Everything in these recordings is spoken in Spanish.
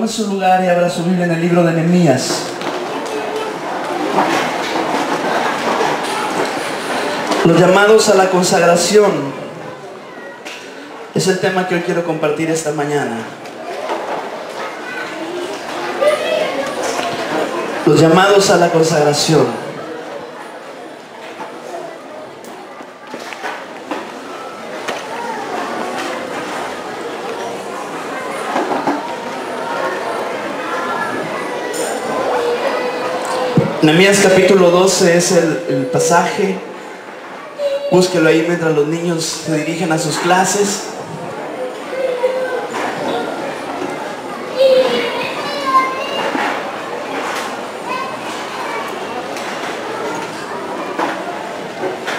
tome su lugar y abra su Biblia en el libro de Nehemías. Los llamados a la consagración es el tema que hoy quiero compartir esta mañana. Los llamados a la consagración. Nehemías capítulo 12 es el pasaje. Búsquelo ahí mientras los niños se dirigen a sus clases.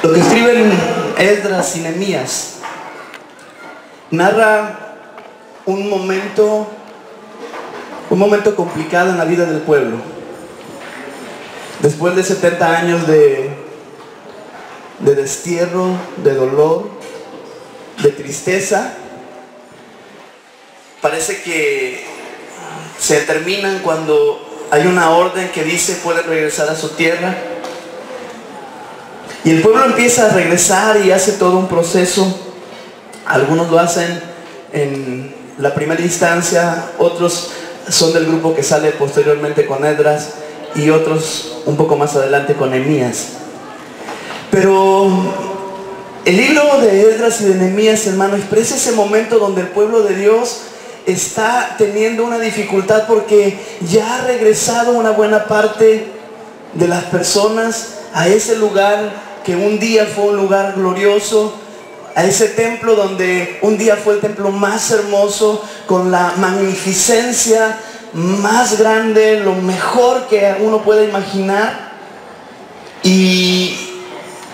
Lo que escriben Esdras y Nehemías narra un momento complicado en la vida del pueblo. Después de 70 años de destierro, de dolor, de tristeza, parece que se terminan cuando hay una orden que dice pueden regresar a su tierra. Y el pueblo empieza a regresar y hace todo un proceso. Algunos lo hacen en la primera instancia, otros son del grupo que sale posteriormente con Esdras y otros un poco más adelante con Nehemías. Pero el libro de Esdras y de Nehemías, hermano, expresa ese momento donde el pueblo de Dios está teniendo una dificultad porque ya ha regresado una buena parte de las personas a ese lugar que un día fue un lugar glorioso, a ese templo donde un día fue el templo más hermoso, con la magnificencia más grande, lo mejor que uno puede imaginar. Y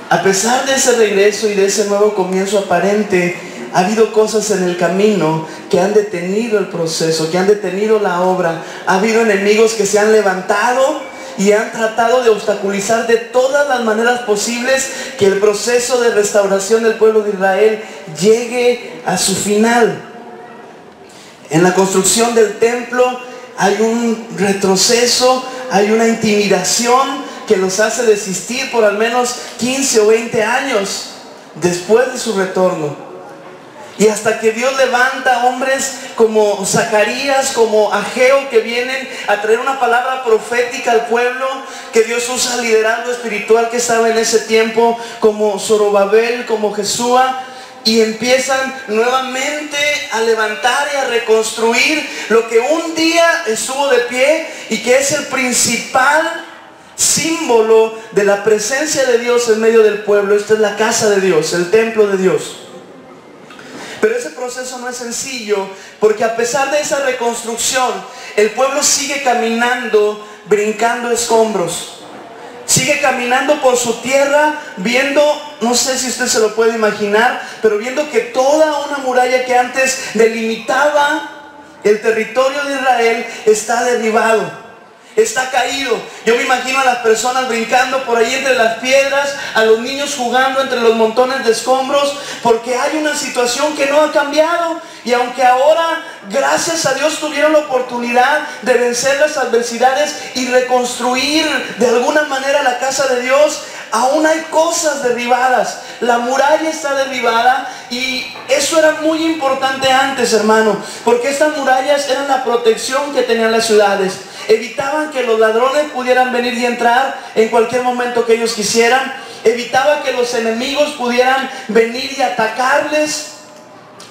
a pesar de ese regreso y de ese nuevo comienzo aparente, ha habido cosas en el camino que han detenido el proceso, que han detenido la obra. Ha habido enemigos que se han levantado y han tratado de obstaculizar de todas las maneras posibles que el proceso de restauración del pueblo de Israel llegue a su final. En la construcción del templo hay un retroceso, hay una intimidación que los hace desistir por al menos 15 o 20 años después de su retorno. Y hasta que Dios levanta hombres como Zacarías, como Ageo, que vienen a traer una palabra profética al pueblo, que Dios usa al liderazgo espiritual que estaba en ese tiempo, como Zorobabel, como Jesúa, y empiezan nuevamente a levantar y a reconstruir lo que un día estuvo de pie y que es el principal símbolo de la presencia de Dios en medio del pueblo. Esta es la casa de Dios, el templo de Dios. Pero ese proceso no es sencillo, porque a pesar de esa reconstrucción, el pueblo sigue caminando, brincando escombros. Sigue caminando por su tierra, viendo, no sé si usted se lo puede imaginar, pero viendo que toda una muralla que antes delimitaba el territorio de Israel está derribado. Está caído. Yo me imagino a las personas brincando por ahí entre las piedras, a los niños jugando entre los montones de escombros, porque hay una situación que no ha cambiado. Y aunque ahora, gracias a Dios, tuvieron la oportunidad de vencer las adversidades y reconstruir de alguna manera la casa de Dios, aún hay cosas derribadas. La muralla está derribada y eso era muy importante antes, hermano, porque estas murallas eran la protección que tenían las ciudades. Evitaban que los ladrones pudieran venir y entrar en cualquier momento que ellos quisieran. Evitaba que los enemigos pudieran venir y atacarles.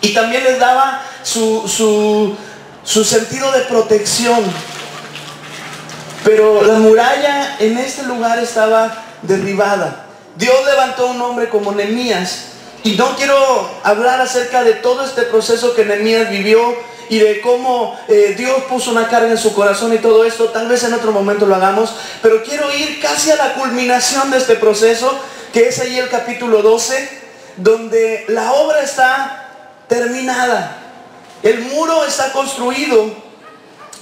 Y también les daba su sentido de protección. Pero la muralla en este lugar estaba derribada. Dios levantó un hombre como Nehemías. Y no quiero hablar acerca de todo este proceso que Nehemías vivió y de cómo Dios puso una carga en su corazón y todo esto. Tal vez en otro momento lo hagamos, pero quiero ir casi a la culminación de este proceso, que es allí el capítulo 12, donde la obra está terminada, el muro está construido,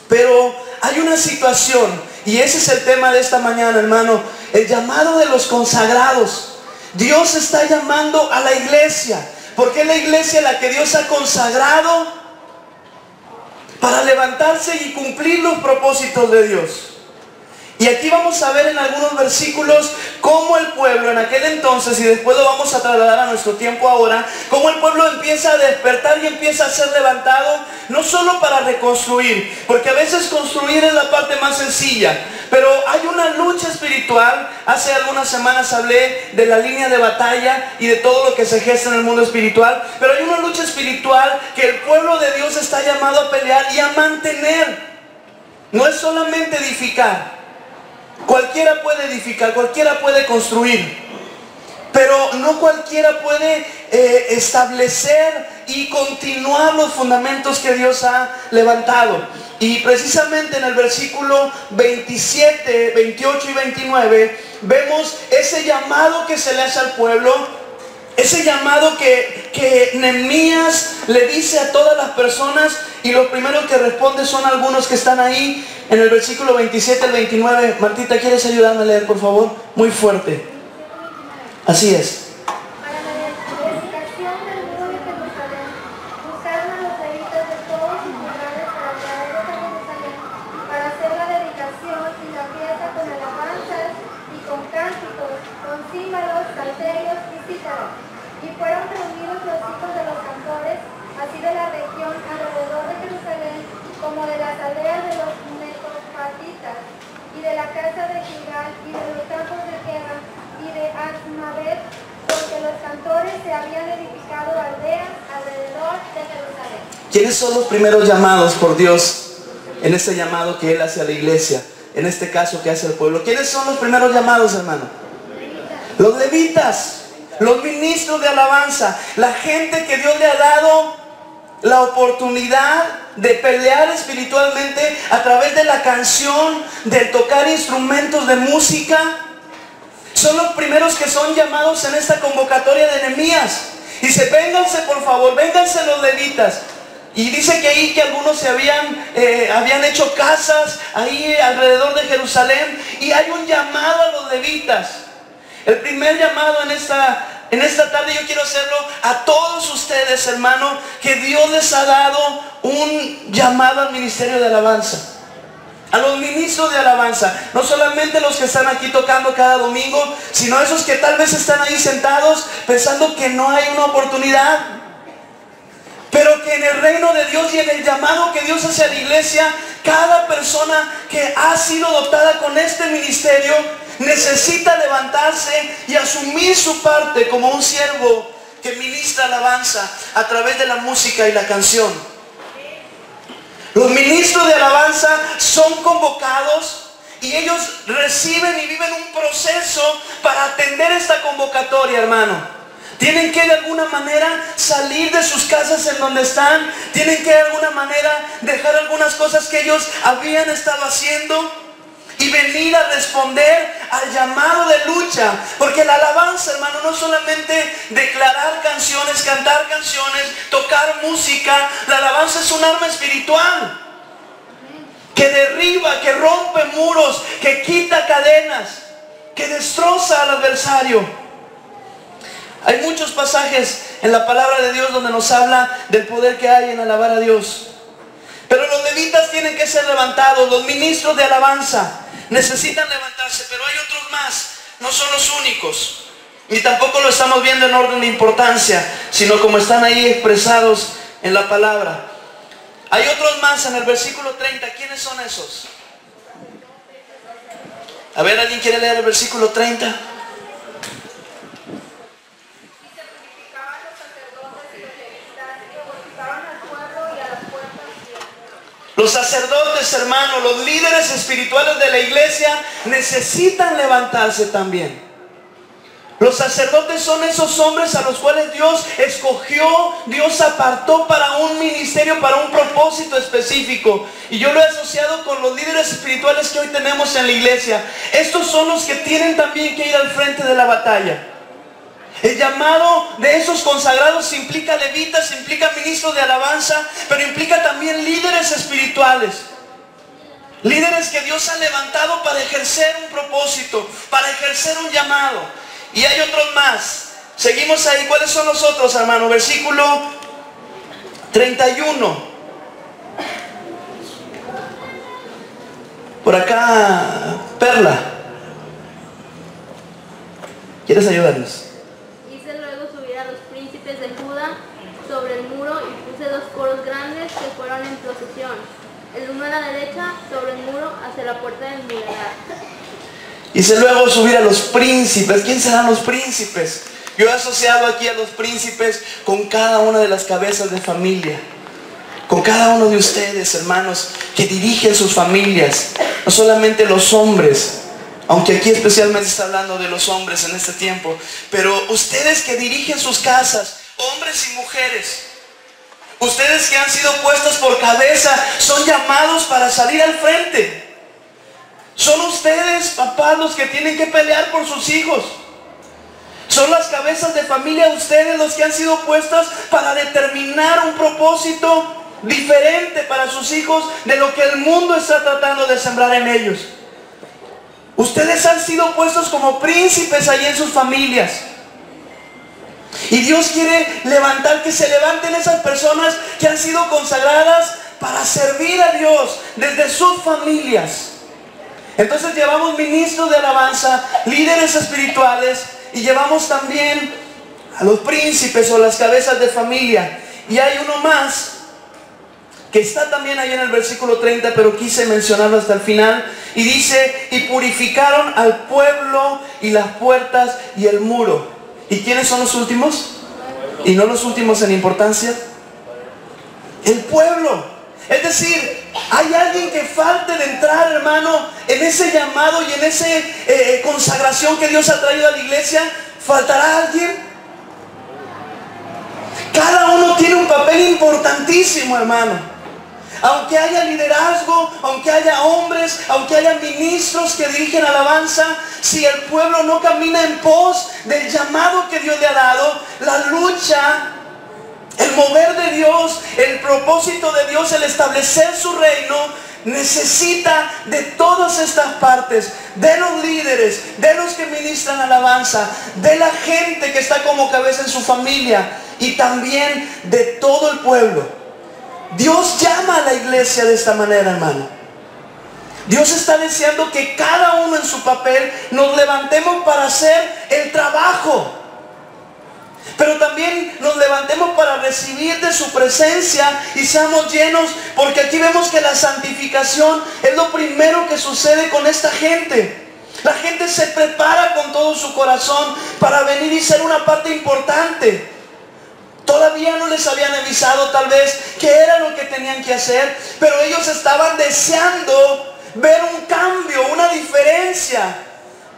pero hay una situación, y ese es el tema de esta mañana, hermano, el llamado de los consagrados. Dios está llamando a la iglesia, porque es la iglesia la que Dios ha consagrado para levantarse y cumplir los propósitos de Dios. Y aquí vamos a ver en algunos versículos cómo el pueblo en aquel entonces, y después lo vamos a trasladar a nuestro tiempo ahora, cómo el pueblo empieza a despertar y empieza a ser levantado, no solo para reconstruir, porque a veces construir es la parte más sencilla, pero hay una lucha espiritual. Hace algunas semanas hablé de la línea de batalla y de todo lo que se gesta en el mundo espiritual, pero hay una lucha espiritual que el pueblo de Dios está llamado a pelear y a mantener. No es solamente edificar. Cualquiera puede edificar, cualquiera puede construir, pero no cualquiera puede establecer y continuar los fundamentos que Dios ha levantado. Y precisamente en el versículo 27, 28 y 29 vemos ese llamado que se le hace al pueblo, ese llamado que Nehemías le dice a todas las personas, y los primeros que responden son algunos que están ahí en el versículo 27 al 29. Martita, ¿quieres ayudarme a leer, por favor? Muy fuerte. Así es. Para la edificación del muro de Jerusalén, buscaron a los levitas de todos sus lugares para traerlos a Jerusalén, para hacer la dedicación y la fiesta con alabanzas y con cánticos, con címbalos, salterios y cítaras. Y fueron reunidos los hijos de los cantores, así de la región alrededor de Jerusalén, como de las aldeas de los netofatitas, y de la casa de Gilgal, y de los campos de Geba, y de Asmavet, porque los cantores se habían edificado aldeas alrededor de Jerusalén. ¿Quiénes son los primeros llamados por Dios en este llamado que Él hace a la iglesia? En este caso que hace al pueblo. ¿Quiénes son los primeros llamados, hermano? Los levitas, los ministros de alabanza, la gente que Dios le ha dado la oportunidad de pelear espiritualmente a través de la canción, de tocar instrumentos de música. Son los primeros que son llamados en esta convocatoria de Nehemías. Dice, vénganse por favor, vénganse los levitas. Y dice que ahí que algunos se habían hecho casas ahí alrededor de Jerusalén, y hay un llamado a los levitas. El primer llamado en esta tarde yo quiero hacerlo a todos ustedes, hermano, que Dios les ha dado un llamado al ministerio de alabanza. A los ministros de alabanza, no solamente los que están aquí tocando cada domingo, sino esos que tal vez están ahí sentados pensando que no hay una oportunidad, pero que en el reino de Dios y en el llamado que Dios hace a la iglesia, cada persona que ha sido dotada con este ministerio necesita levantarse y asumir su parte como un siervo que ministra alabanza a través de la música y la canción. Los ministros de alabanza son convocados y ellos reciben y viven un proceso para atender esta convocatoria, hermano. Tienen que de alguna manera salir de sus casas en donde están. Tienen que de alguna manera dejar algunas cosas que ellos habían estado haciendo y venir a responder al llamado de lucha. Porque la alabanza, hermano, no solamente declarar canciones, cantar canciones, tocar música. La alabanza es un arma espiritual que derriba, que rompe muros, que quita cadenas, que destroza al adversario. Hay muchos pasajes en la palabra de Dios donde nos habla del poder que hay en alabar a Dios. Pero los levitas tienen que ser levantados, los ministros de alabanza necesitan levantarse, pero hay otros más, no son los únicos. Ni tampoco lo estamos viendo en orden de importancia, sino como están ahí expresados en la palabra. Hay otros más en el versículo 30. ¿Quiénes son esos? A ver, ¿alguien quiere leer el versículo 30? Los sacerdotes, hermanos, los líderes espirituales de la iglesia necesitan levantarse también. Los sacerdotes son esos hombres a los cuales Dios escogió, Dios apartó para un ministerio, para un propósito específico. Y yo lo he asociado con los líderes espirituales que hoy tenemos en la iglesia. Estos son los que tienen también que ir al frente de la batalla. El llamado de esos consagrados implica levitas, implica ministros de alabanza, pero implica también líderes espirituales. Líderes que Dios ha levantado para ejercer un propósito, para ejercer un llamado. Y hay otros más. Seguimos ahí. ¿Cuáles son los otros, hermano? Versículo 31. acá, Perla. ¿Quieres ayudarnos? Hice luego subir a los príncipes de Judá sobre el muro y puse 2 coros grandes que fueron en procesión, el uno a la derecha sobre el muro hacia la puerta del muladar. Hice luego subir a los príncipes. ¿Quién serán los príncipes? Yo he asociado aquí a los príncipes con cada una de las cabezas de familia, con cada uno de ustedes, hermanos, que dirigen sus familias, no solamente los hombres, aunque aquí especialmente está hablando de los hombres en este tiempo, pero ustedes que dirigen sus casas, hombres y mujeres, ustedes que han sido puestos por cabeza, son llamados para salir al frente. Son ustedes, papás, los que tienen que pelear por sus hijos. Son las cabezas de familia, ustedes los que han sido puestas para determinar un propósito diferente para sus hijos de lo que el mundo está tratando de sembrar en ellos. Ustedes han sido puestos como príncipes allí en sus familias. Y Dios quiere levantar, que se levanten esas personas que han sido consagradas para servir a Dios desde sus familias. Entonces llevamos ministros de alabanza, líderes espirituales, y llevamos también a los príncipes o las cabezas de familia. Y hay uno más que está también ahí en el versículo 30, pero quise mencionarlo hasta el final. Y dice, y purificaron al pueblo y las puertas y el muro. ¿Y quiénes son los últimos? Y no los últimos en importancia. El pueblo. Es decir, hay alguien que falte de entrar, hermano, en ese llamado y en esa consagración que Dios ha traído a la iglesia. ¿Faltará alguien? Cada uno tiene un papel importantísimo, hermano. Aunque haya liderazgo, aunque haya hombres, aunque haya ministros que dirigen alabanza, si el pueblo no camina en pos del llamado que Dios le ha dado, la lucha, el mover de Dios, el propósito de Dios, el establecer su reino, necesita de todas estas partes, de los líderes, de los que ministran alabanza, de la gente que está como cabeza en su familia y también de todo el pueblo. Dios llama a la iglesia de esta manera, hermano. Dios está deseando que cada uno en su papel nos levantemos para hacer el trabajo, pero también nos levantemos para recibir de su presencia y seamos llenos, porque aquí vemos que la santificación es lo primero que sucede con esta gente. La gente se prepara con todo su corazón para venir y ser una parte importante. Todavía no les habían avisado tal vez qué era lo que tenían que hacer, pero ellos estaban deseando ver un cambio, una diferencia.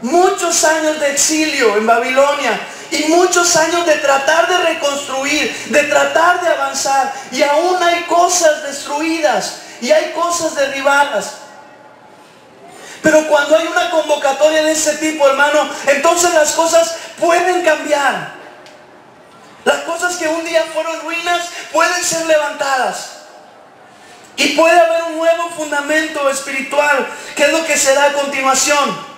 Muchos años de exilio en Babilonia y muchos años de tratar de reconstruir, de tratar de avanzar, y aún hay cosas destruidas y hay cosas derribadas. Pero cuando hay una convocatoria de ese tipo, hermano, entonces las cosas pueden cambiar. Las cosas que un día fueron ruinas pueden ser levantadas. Y puede haber un nuevo fundamento espiritual, que es lo que será a continuación.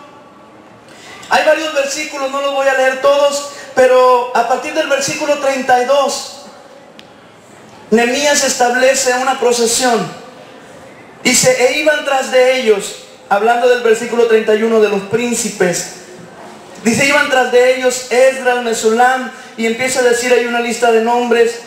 Hay varios versículos, no los voy a leer todos, pero a partir del versículo 32, Nehemías establece una procesión. Dice, e iban tras de ellos, hablando del versículo 31 de los príncipes. Dice, iban tras de ellos Esdras, Mesulam, y empieza a decir ahí una lista de nombres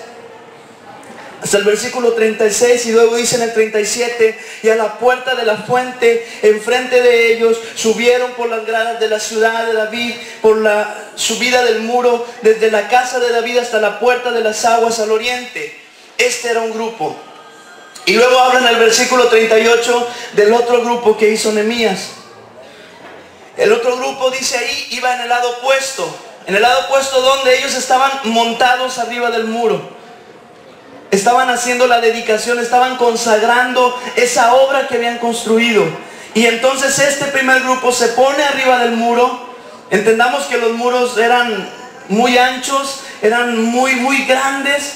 hasta el versículo 36, y luego dice en el 37, y a la puerta de la fuente, enfrente de ellos, subieron por las gradas de la ciudad de David, por la subida del muro, desde la casa de David hasta la puerta de las aguas al oriente. Este era un grupo. Y luego habla en el versículo 38 del otro grupo que hizo Nehemías. El otro grupo, dice ahí, iba en el lado opuesto. En el lado opuesto, donde ellos estaban montados arriba del muro. Estaban haciendo la dedicación, estaban consagrando esa obra que habían construido. Y entonces este primer grupo se pone arriba del muro. Entendamos que los muros eran muy anchos, eran muy grandes,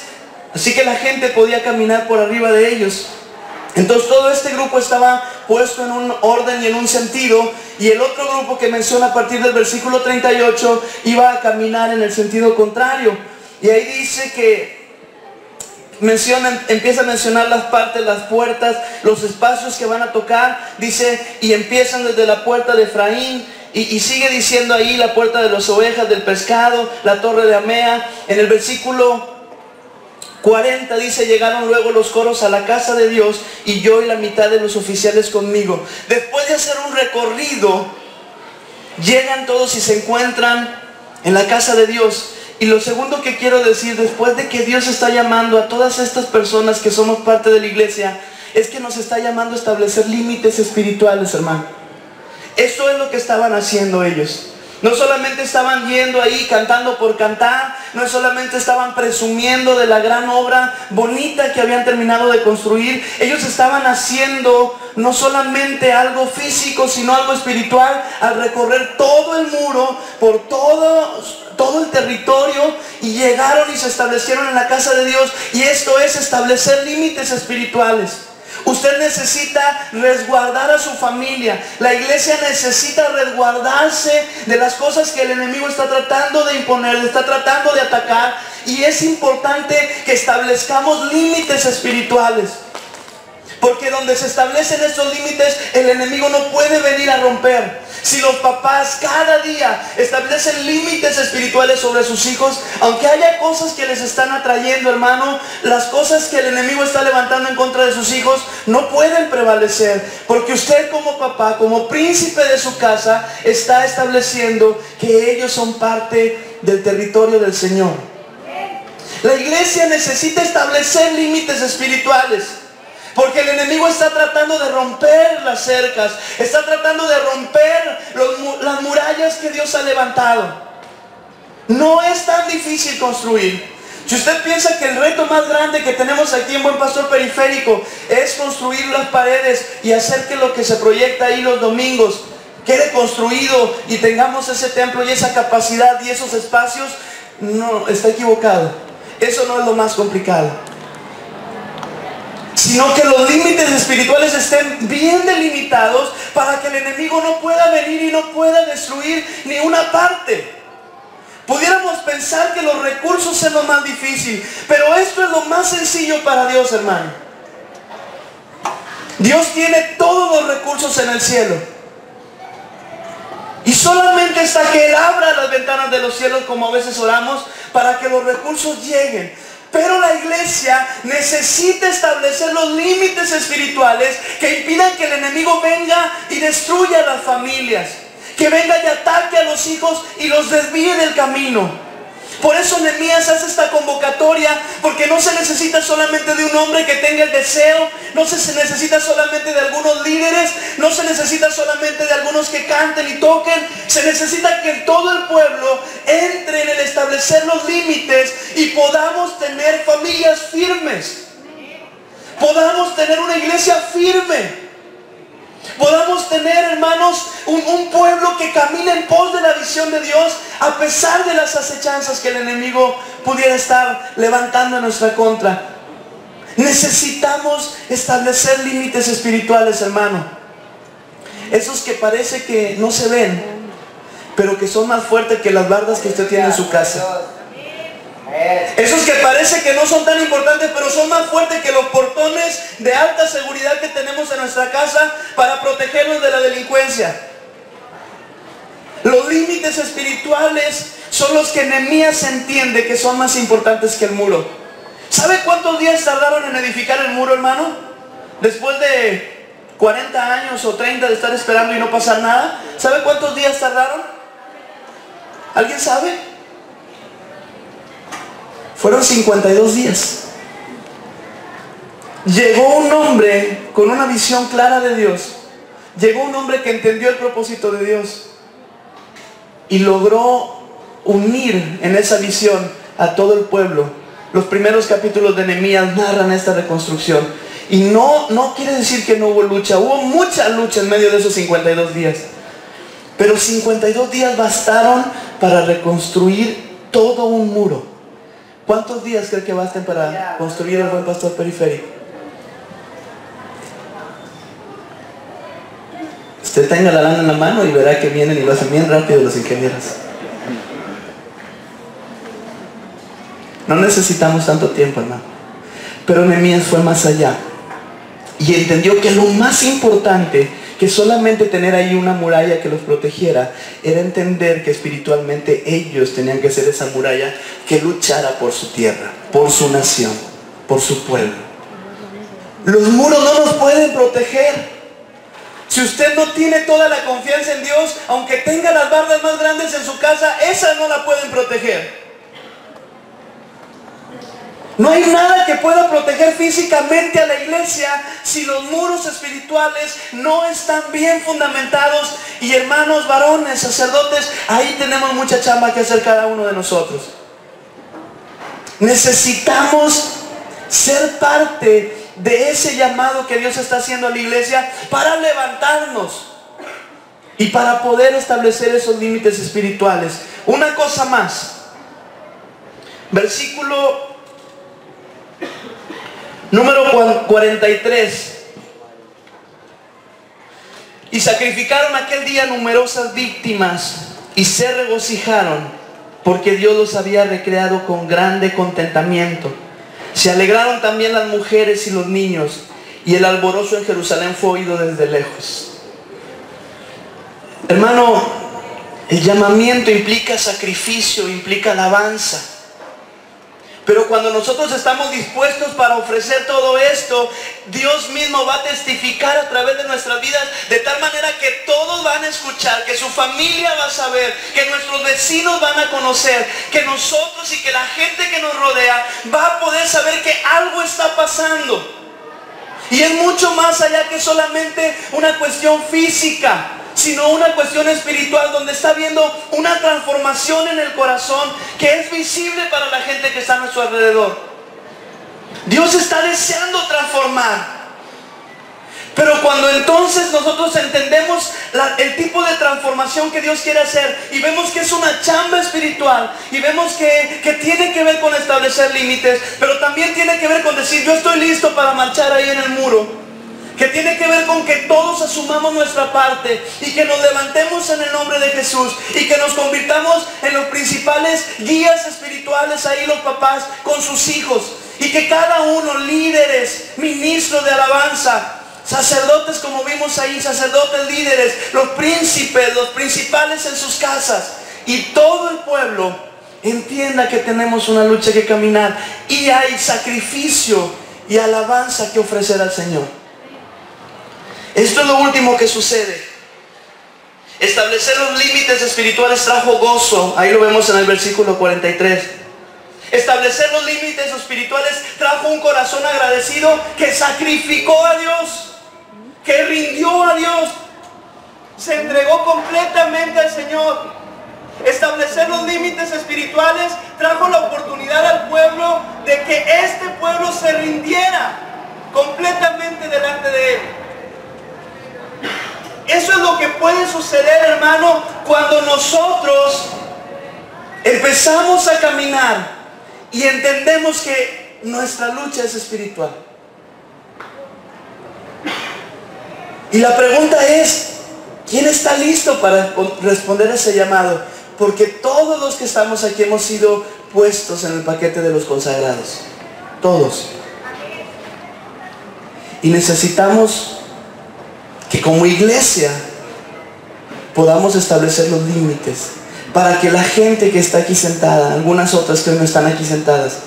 así que la gente podía caminar por arriba de ellos. Entonces todo este grupo estaba puesto en un orden y en un sentido, y el otro grupo que menciona a partir del versículo 38 iba a caminar en el sentido contrario. Y ahí dice que empieza a mencionar las partes, las puertas, los espacios que van a tocar. Dice, y empiezan desde la puerta de Efraín, y sigue diciendo ahí la puerta de las ovejas, del pescado, la torre de Amea. En el versículo 40 dice, llegaron luego los coros a la casa de Dios, y yo y la mitad de los oficiales conmigo. Después de hacer un recorrido, llegan todos y se encuentran en la casa de Dios. Y lo segundo que quiero decir, después de que Dios está llamando a todas estas personas que somos parte de la iglesia, es que nos está llamando a establecer límites espirituales, hermano. Esto es lo que estaban haciendo ellos. No solamente estaban yendo ahí cantando por cantar, no solamente estaban presumiendo de la gran obra bonita que habían terminado de construir. Ellos estaban haciendo no solamente algo físico, sino algo espiritual, al recorrer todo el muro, por todo el territorio, y llegaron y se establecieron en la casa de Dios. Y esto es establecer límites espirituales. Usted necesita resguardar a su familia. La iglesia necesita resguardarse de las cosas que el enemigo está tratando de imponer, está tratando de atacar. Y es importante que establezcamos límites espirituales, porque donde se establecen estos límites, el enemigo no puede venir a romper. Si los papás cada día establecen límites espirituales sobre sus hijos, aunque haya cosas que les están atrayendo, hermano, las cosas que el enemigo está levantando en contra de sus hijos no pueden prevalecer, porque usted como papá, como príncipe de su casa, está estableciendo que ellos son parte del territorio del Señor. La iglesia necesita establecer límites espirituales, porque el enemigo está tratando de romper las cercas, está tratando de romper las murallas que Dios ha levantado. No es tan difícil construir. Si usted piensa que el reto más grande que tenemos aquí en Buen Pastor Periférico es construir las paredes y hacer que lo que se proyecta ahí los domingos quede construido y tengamos ese templo y esa capacidad y esos espacios, no, está equivocado. Eso no es lo más complicado, sino que los límites espirituales estén bien delimitados para que el enemigo no pueda venir y no pueda destruir ni una parte. Pudiéramos pensar que los recursos es lo más difícil, pero esto es lo más sencillo para Dios, hermano. Dios tiene todos los recursos en el cielo, y solamente está que Él abra las ventanas de los cielos, como a veces oramos, para que los recursos lleguen. Pero la iglesia necesita establecer los límites espirituales que impidan que el enemigo venga y destruya las familias, que venga y ataque a los hijos y los desvíe del camino. Por eso Nehemías hace esta convocatoria, porque no se necesita solamente de un hombre que tenga el deseo, no se necesita solamente de algunos líderes, no se necesita solamente de algunos que canten y toquen, se necesita que todo el pueblo entre en el establecer los límites y podamos tener familias firmes, podamos tener una iglesia firme, podamos tener, hermanos, un pueblo que camine en pos de la visión de Dios, a pesar de las acechanzas que el enemigo pudiera estar levantando en nuestra contra. Necesitamos establecer límites espirituales, hermano. Esos que parece que no se ven, pero que son más fuertes que las bardas que usted tiene en su casa. Esos que parece que no son tan importantes, pero son más fuertes que los portones de alta seguridad que tenemos en nuestra casa para protegernos de la delincuencia. Los límites espirituales son los que Nehemías entiende que son más importantes que el muro. ¿Sabe cuántos días tardaron en edificar el muro, hermano? Después de 40 años o 30 de estar esperando y no pasar nada. ¿Sabe cuántos días tardaron? ¿Alguien sabe? Fueron 52 días. Llegó un hombre con una visión clara de Dios. Llegó un hombre que entendió el propósito de Dios y logró unir en esa visión a todo el pueblo. Los primeros capítulos de Nehemías narran esta reconstrucción. Y no quiere decir que no hubo lucha. Hubo mucha lucha en medio de esos 52 días. Pero 52 días bastaron para reconstruir todo un muro. ¿Cuántos días cree que basten para construir el Buen Pastor Periférico? Usted tenga la lana en la mano y verá que vienen y lo hacen bien rápido los ingenieros. No necesitamos tanto tiempo, hermano. Pero Nehemías fue más allá y entendió que lo más importante, que solamente tener ahí una muralla que los protegiera, era entender que espiritualmente ellos tenían que ser esa muralla que luchara por su tierra, por su nación, por su pueblo. Los muros no nos pueden proteger. Si usted no tiene toda la confianza en Dios, aunque tenga las bardas más grandes en su casa, esas no la pueden proteger. No hay nada que pueda proteger físicamente a la iglesia si los muros espirituales no están bien fundamentados. Y hermanos, varones, sacerdotes, ahí tenemos mucha chamba que hacer cada uno de nosotros. Necesitamos ser parte de ese llamado que Dios está haciendo a la iglesia para levantarnos y para poder establecer esos límites espirituales. Una cosa más. Versículo número 43. Y sacrificaron aquel día numerosas víctimas y se regocijaron, porque Dios los había recreado con grande contentamiento. Se alegraron también las mujeres y los niños, y el alborozo en Jerusalén fue oído desde lejos. Hermano, el llamamiento implica sacrificio, implica alabanza. Pero cuando nosotros estamos dispuestos para ofrecer todo esto, Dios mismo va a testificar a través de nuestras vidas, de tal manera que todos van a escuchar, que su familia va a saber, que nuestros vecinos van a conocer, que nosotros y que la gente que nos rodea va a poder saber que algo está pasando. Y es mucho más allá que solamente una cuestión física, sino una cuestión espiritual, donde está habiendo una transformación en el corazón que es visible para la gente que está a nuestro alrededor. Dios está deseando transformar. Pero cuando entonces nosotros entendemos el tipo de transformación que Dios quiere hacer, y vemos que es una chamba espiritual, y vemos que tiene que ver con establecer límites, pero también tiene que ver con decir, yo estoy listo para marchar ahí en el muro, que tiene que ver con que todos asumamos nuestra parte y que nos levantemos en el nombre de Jesús y que nos convirtamos en los principales guías espirituales ahí, los papás con sus hijos, y que cada uno, líderes, ministros de alabanza, sacerdotes como vimos ahí, sacerdotes, líderes, los príncipes, los principales en sus casas, y todo el pueblo entienda que tenemos una lucha que caminar y hay sacrificio y alabanza que ofrecer al Señor. Esto es lo último que sucede. Establecer los límites espirituales trajo gozo. Ahí lo vemos en el versículo 43. Establecer los límites espirituales trajo un corazón agradecido que sacrificó a Dios, que rindió a Dios, se entregó completamente al Señor. Establecer los límites espirituales trajo la oportunidad al pueblo de que este pueblo se rindiera completamente delante de Él. Eso es lo que puede suceder, hermano, cuando nosotros empezamos a caminar y entendemos que nuestra lucha es espiritual. Y la pregunta es, ¿quién está listo para responder a ese llamado? Porque todos los que estamos aquí hemos sido puestos en el paquete de los consagrados. Todos. Y necesitamos que como iglesia podamos establecer los límites para que la gente que está aquí sentada, algunas otras que no están aquí sentadas,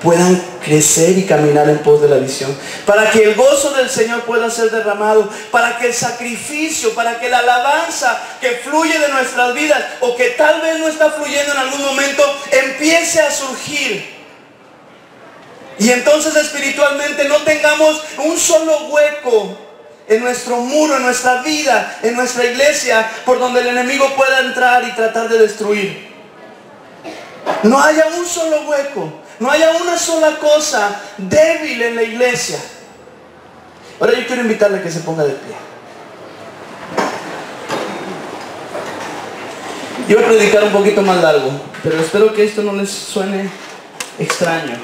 puedan crecer y caminar en pos de la visión, para que el gozo del Señor pueda ser derramado, para que el sacrificio, para que la alabanza que fluye de nuestras vidas o que tal vez no está fluyendo en algún momento empiece a surgir. Y entonces espiritualmente no tengamos un solo hueco en nuestro muro, en nuestra vida, en nuestra iglesia, por donde el enemigo pueda entrar y tratar de destruir. No haya un solo hueco, no haya una sola cosa débil en la iglesia. Ahora yo quiero invitarle a que se ponga de pie. Yo voy a predicar un poquito más largo, pero espero que esto no les suene extraño.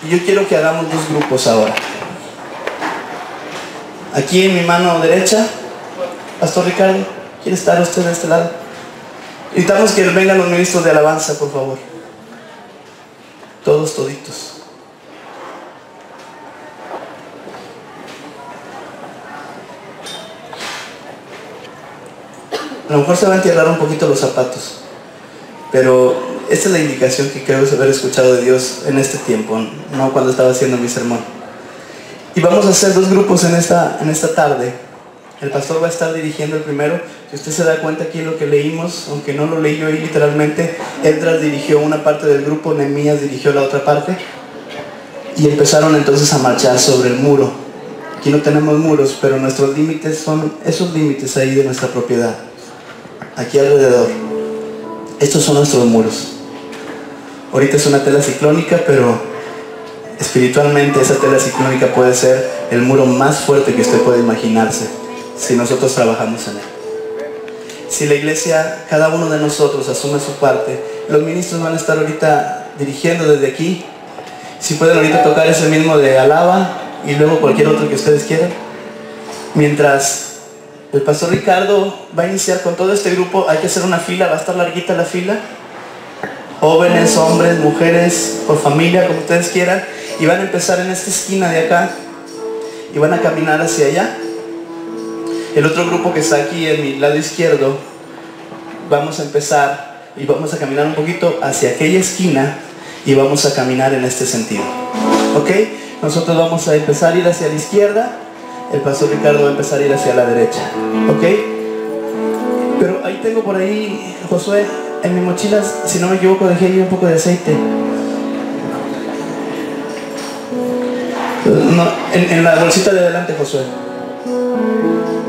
Y yo quiero que hagamos dos grupos ahora. Aquí en mi mano derecha, Pastor Ricardo, ¿quiere estar usted de este lado? Necesitamos que vengan los ministros de alabanza, por favor. Todos toditos. A lo mejor se va a entierrar un poquito los zapatos, pero esta es la indicación que creo haber escuchado de Dios en este tiempo, no cuando estaba haciendo mi sermón. Y vamos a hacer 2 grupos en esta tarde. El pastor va a estar dirigiendo el primero. Si usted se da cuenta aquí en lo que leímos, aunque no lo leí yo ahí literalmente, Esdras dirigió una parte del grupo, Nehemías dirigió la otra parte, y empezaron entonces a marchar sobre el muro. Aquí no tenemos muros, pero nuestros límites son esos límites ahí de nuestra propiedad, aquí alrededor. Estos son nuestros muros. Ahorita es una tela ciclónica, pero espiritualmente esa tela ciclónica puede ser el muro más fuerte que usted puede imaginarse, si nosotros trabajamos en él. Si la iglesia, cada uno de nosotros asume su parte, los ministros van a estar ahorita dirigiendo desde aquí. Si pueden ahorita tocar ese mismo de Alaba y luego cualquier otro que ustedes quieran. Mientras el pastor Ricardo va a iniciar con todo este grupo, hay que hacer una fila, va a estar larguita la fila. Jóvenes, hombres, mujeres, por familia, como ustedes quieran. Y van a empezar en esta esquina de acá y van a caminar hacia allá. El otro grupo que está aquí en mi lado izquierdo, vamos a empezar y vamos a caminar un poquito hacia aquella esquina y vamos a caminar en este sentido. ¿Ok? Nosotros vamos a empezar a ir hacia la izquierda, el pastor Ricardo va a empezar a ir hacia la derecha. ¿Ok? Pero ahí tengo por ahí, Josué, en mi mochila, si no me equivoco, dejé ahí un poco de aceite. No, en la bolsita de adelante, Josué.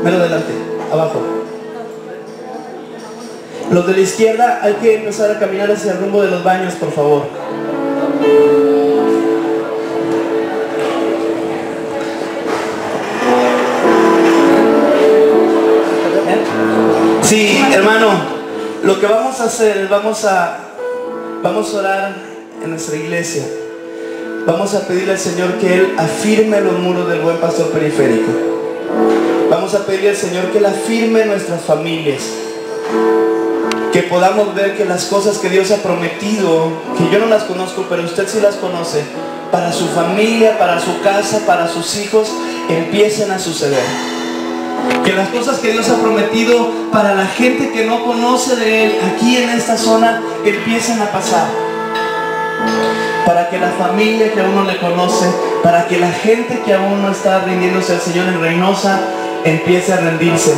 Mero adelante, abajo. Los de la izquierda hay que empezar a caminar hacia el rumbo de los baños, por favor. Sí, hermano, lo que vamos a hacer es vamos a orar en nuestra iglesia. Vamos a pedirle al Señor que Él afirme los muros del Buen Pastor Periférico. Vamos a pedirle al Señor que Él afirme nuestras familias. Que podamos ver que las cosas que Dios ha prometido, que yo no las conozco, pero usted sí las conoce, para su familia, para su casa, para sus hijos, empiecen a suceder. Que las cosas que Dios ha prometido para la gente que no conoce de Él, aquí en esta zona, empiecen a pasar. Para que la familia que aún no le conoce, para que la gente que aún no está rindiéndose al Señor en Reynosa, empiece a rendirse.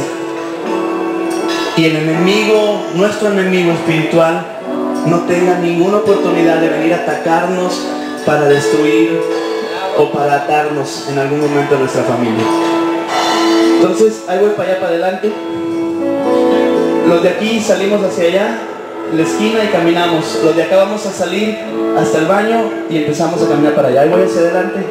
Y el enemigo, nuestro enemigo espiritual, no tenga ninguna oportunidad de venir a atacarnos para destruir o para atarnos en algún momento a nuestra familia. Entonces, ahí voy para allá, para adelante. Los de aquí salimos hacia allá, la esquina, y caminamos. Los de acá vamos a salir hasta el baño y empezamos a caminar para allá. Ahí voy hacia adelante.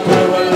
Prueba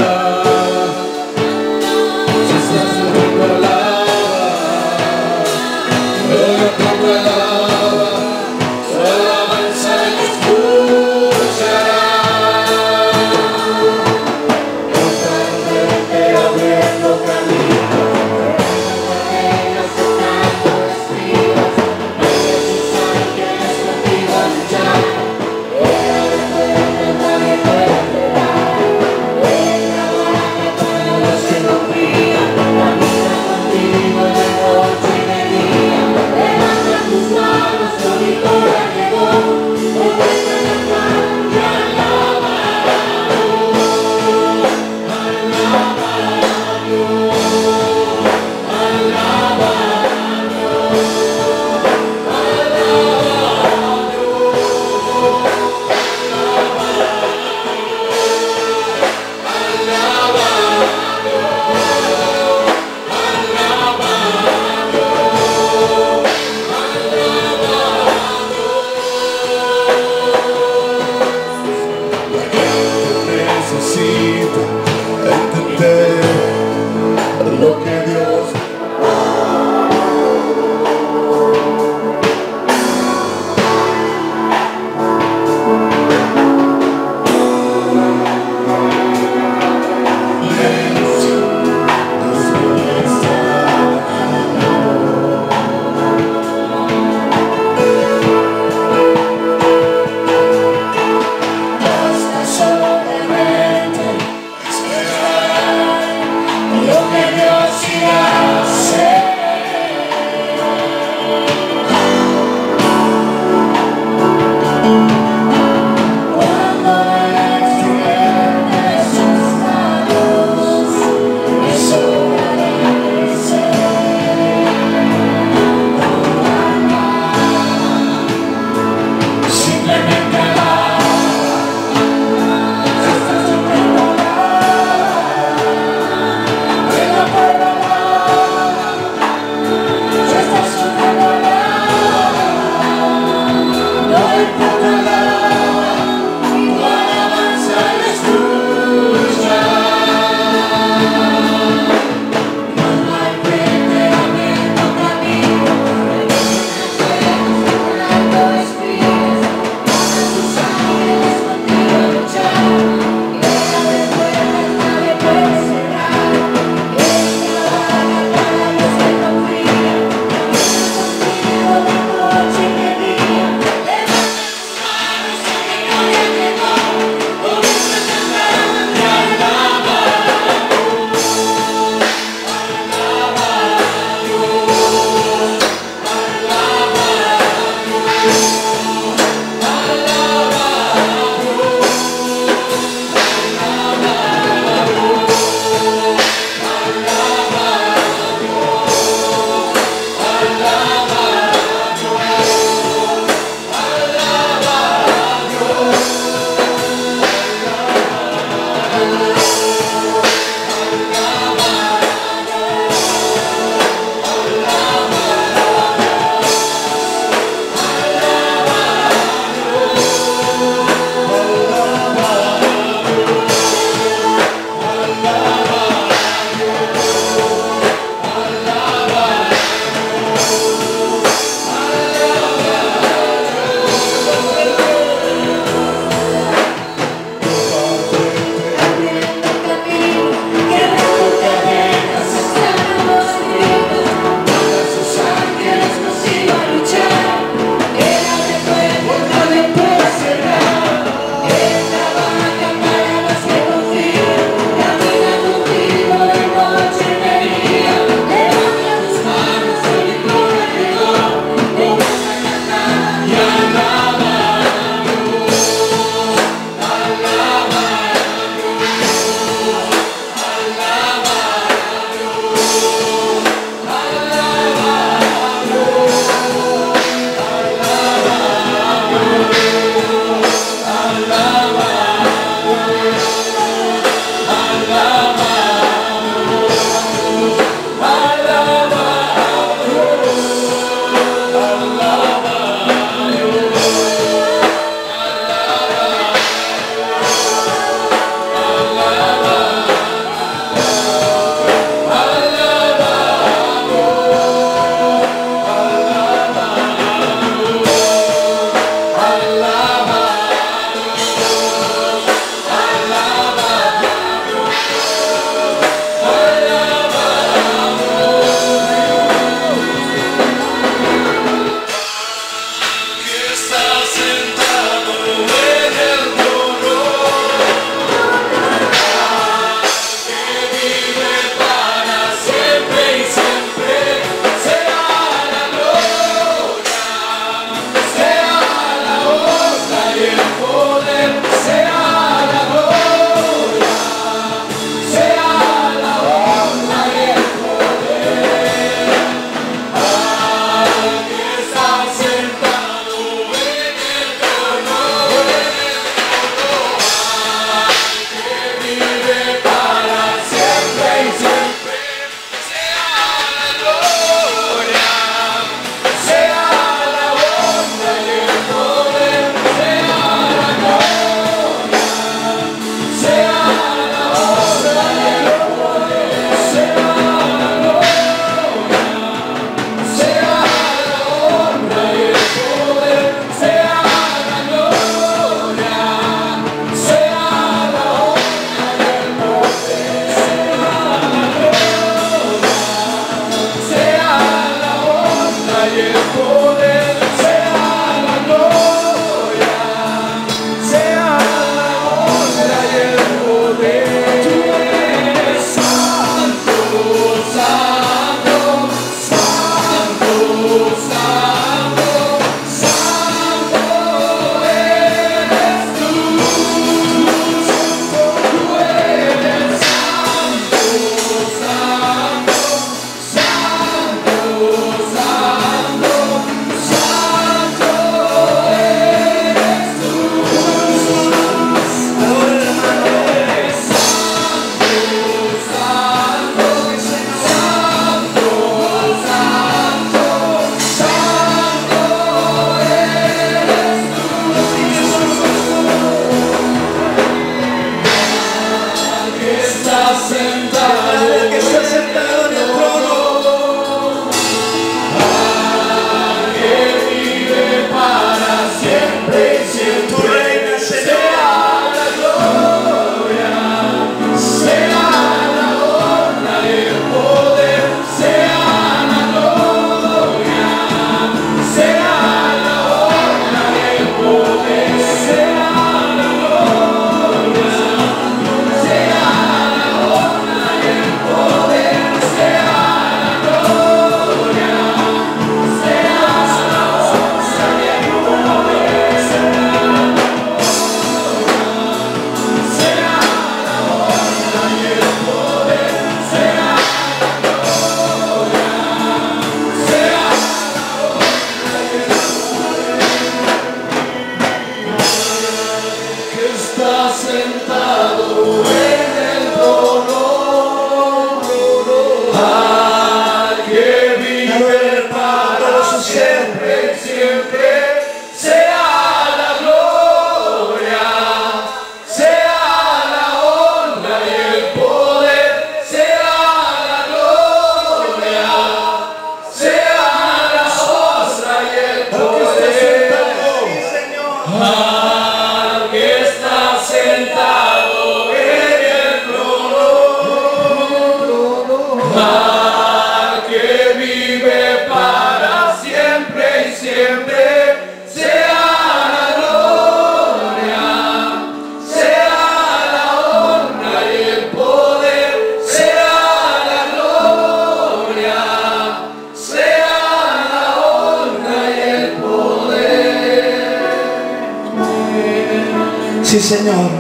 Sí, Señor.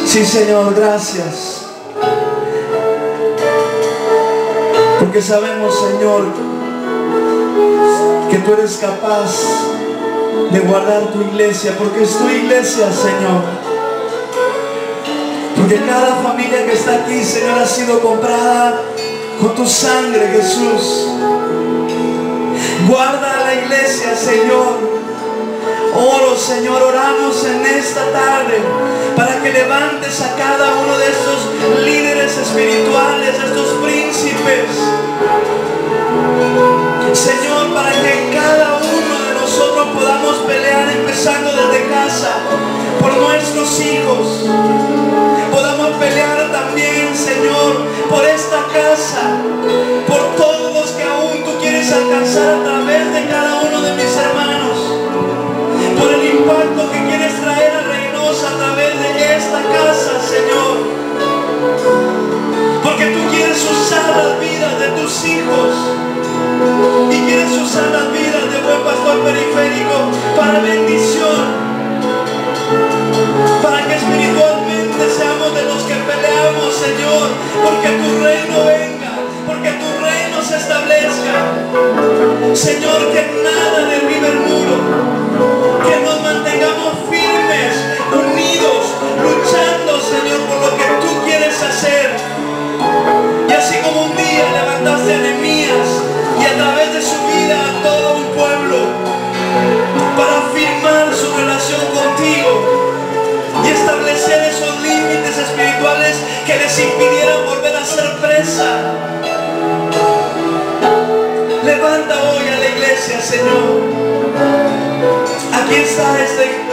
Sí, Señor, gracias. Porque sabemos, Señor, que tú eres capaz de guardar tu iglesia, porque es tu iglesia, Señor. Porque cada familia que está aquí, Señor, ha sido comprada con tu sangre, Jesús. Guarda a la iglesia, Señor. Oro, Señor, oramos en esta tarde para que levantes a cada uno de estos líderes espirituales, de estos príncipes, Señor, para que cada uno de nosotros podamos pelear, empezando desde casa, por nuestros hijos. Podamos pelear también, Señor, por esta casa, por todos los que aún tú quieres alcanzar a través de cada uno de mis hermanos, por el impacto que quieres traer a Reynosa a través de esta casa, Señor. Porque tú quieres usar las vidas de tus hijos y quieres usar las vidas de Buen Pastor Periférico para bendición, para que espiritualmente seamos de los que peleamos, Señor, porque tu reino venga, porque tu reino se establezca. Señor, que nada derribe el muro, que nos mantengamos firmes, unidos, luchando, Señor, por lo que tú quieres hacer. Y así como un día levantaste a Nehemías y a través de su vida a todo un pueblo para afirmar su relación contigo y establecer esos límites espirituales que les impidieran volver a ser presa. Levanta hoy a la iglesia, Señor. Aquí está este